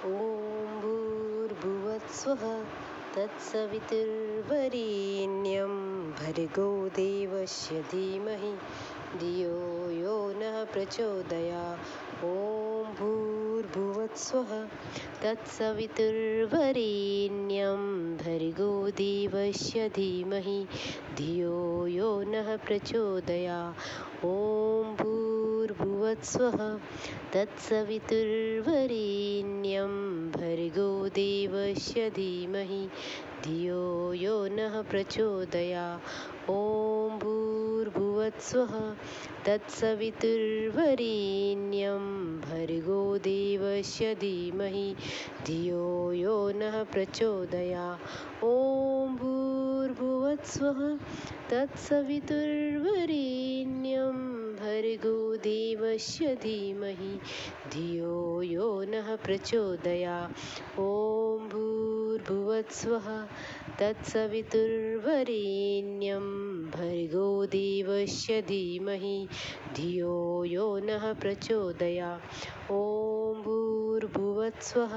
ॐ भूर्भुवस्सुः तत्सवितुर्वरेण्यं भर्गो देवस्य धीमहि धियो यो नः प्रचोदयात्। ॐ भूर्भुवस्सुः तत्सवितुर्वरेण्यं भर्गो देवस्य धीमहि धियो यो नः प्रचोदयात्। ॐ भूर्भुवस्सुः तत्सवितुर्वरेण्यं भर्गो देवस्य धीमहि धियो यो नः प्रचोदयात्। ॐ भूर्भुवस्सुः तत्सवितुर्वरेण्यं भर्गो देवस्य धीमहि धियो यो नः प्रचोदयात्। ॐ भूर्भुवस्सुः तत्सवितुर्वरेण्यं भर्गो देवस्य धीमहि धियो यो नः प्रचोदयात्। ॐ भूर्भुवस्सुः तत्सवितुर्वरेण्यं भर्गो देवस्य धीमहि धियो यो नः प्रचोदयात्। ॐ भूर्भुवस्सुः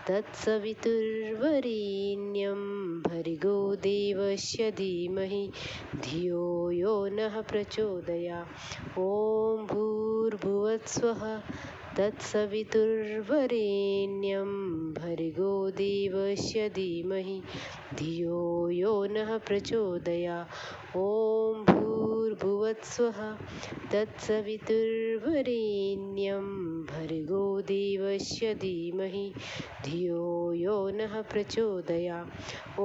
तत्सवितुर्वरेण्यं भर्गो देवस्य धीमहि धियो यो नः प्रचोदयात्। ॐ भूर्भुवस्सुः तत्सवितुर्वरेण्यं भर्गो देवस्य धीमहि धियो यो नः प्रचोदयात्। ॐ भूर्भुवस्सुः तत्सवितुर्वरेण्यं भर्गो देवस्य धीमहि धियो यो नः प्रचोदयात्। ॐ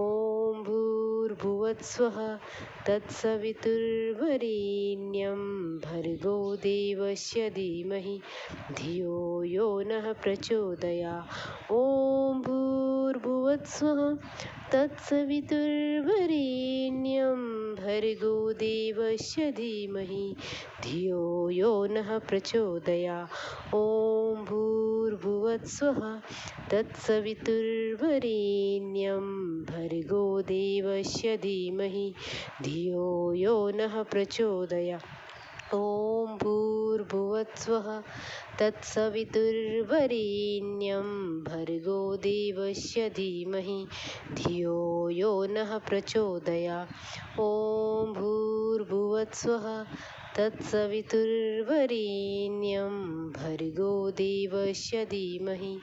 भूर्भुवस्सुः तत्सवितुर्वरेण्यं भर्गो देवस्य धीमहि धियो यो नः प्रचोदयात्। ॐ भूर्भुवस्सुः तत्सवितुर्वरेण्यं भर्गो देवस्य धीमहि धियो यो नः प्रचोदयात्। ॐ भूर्भुवस्सुः तत्सवितुर्वरेण्यं भर्गो देवस्य धीमहि धियो यो नः प्रचोदयात्। ॐ भूर्भुवस्सुः तत्सवितुर्वरेण्यं भर्गो देवस्य धीमहि धियो यो नः प्रचोदयात्। ॐ भूर्भुवस्सुः तत्सवितुर्वरेण्यं भर्गो देवस्य धीमहि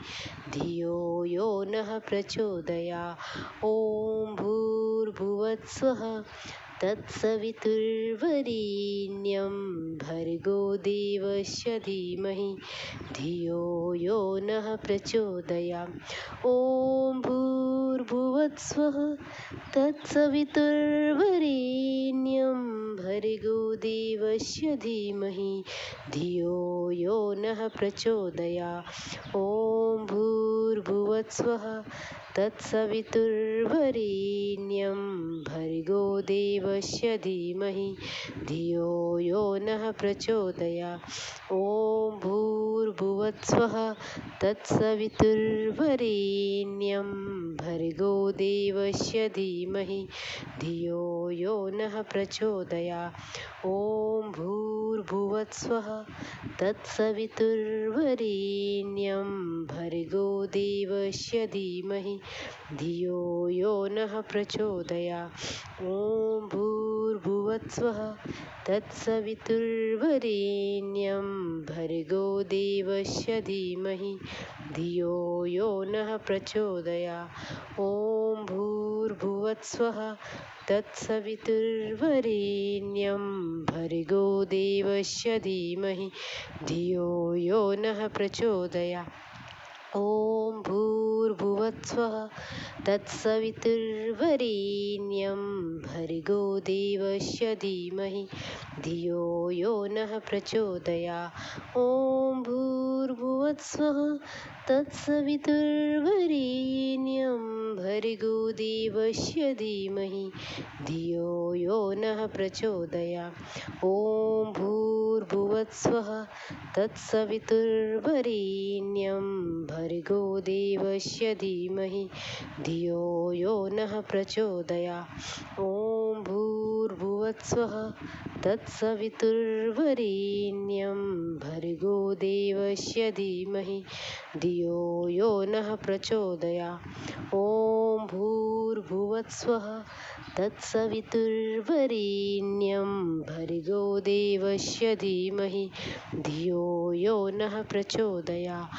धियो यो नः प्रचोदयात्। ॐ भूर्भुवस्सुः तत्सवितुर्वरेण्यं भर्गो देवस्य धीमहि धियो यो नः प्रचोदयात्। ॐ भूर्भुवस्सुः तत्सवितुर्वरेण्यं भर्गो देवस्य धीमहि धियो यो नः प्रचोदयात्। ॐ भूर्भुवस्सुः तत्सवितुर्वरेण्यं भर्गो देवस्य धीमहि धियो यो नः प्रचोदयात्। ॐ भूर्भुवस्सुः तत्सवितुर्वरेण्यं भर्गो देवस्य धीमहि धियो यो नः प्रचोदयात्। ॐ भूर्भुवस्सुः तत्सवितुर्वरेण्यं भर्गो देवस्य धीमहि धियो यो नः प्रचोदयात्। ॐ भूर्भुवस्सुः तत्सवितुर्वरेण्यं भर्गो देवस्य धीमहि धियो यो नः प्रचोदयात्। ॐ भूर्भुवस्सुः तत्सवितुर्वरेण्यं भर्गो देवस्य धीमहि धियो यो नः प्रचोदयात्। ॐ भूर्भुवस्सुः तत्सवितुर्वरेण्यं भर्गो देवस्य धीमहि धियो यो नः प्रचोदयात्। ॐ भूर्भुवस्सुः तत्सवितुर्वरेण्यं भर्गो देवस्य धीमहि धियो यो नः प्रचोदयात्। ॐ भूर्भुवस्सुः तत्सवितुर्वरेण्यं भर्गो देवस्य धीमहि धियो यो नः प्रचोदयात्। ॐ भूर्भुवस्सुः भूर्भुवस्वः तत्सवितुर्वरेण्यं भर्गो देवस्य धीमहि धियो यो नः प्रचोदयात् ॐ भूर्भुवस्वः तत्सवितुर्वरेण्यं भर्गो देवस्य धीमहि धियो यो नः प्रचोदयात्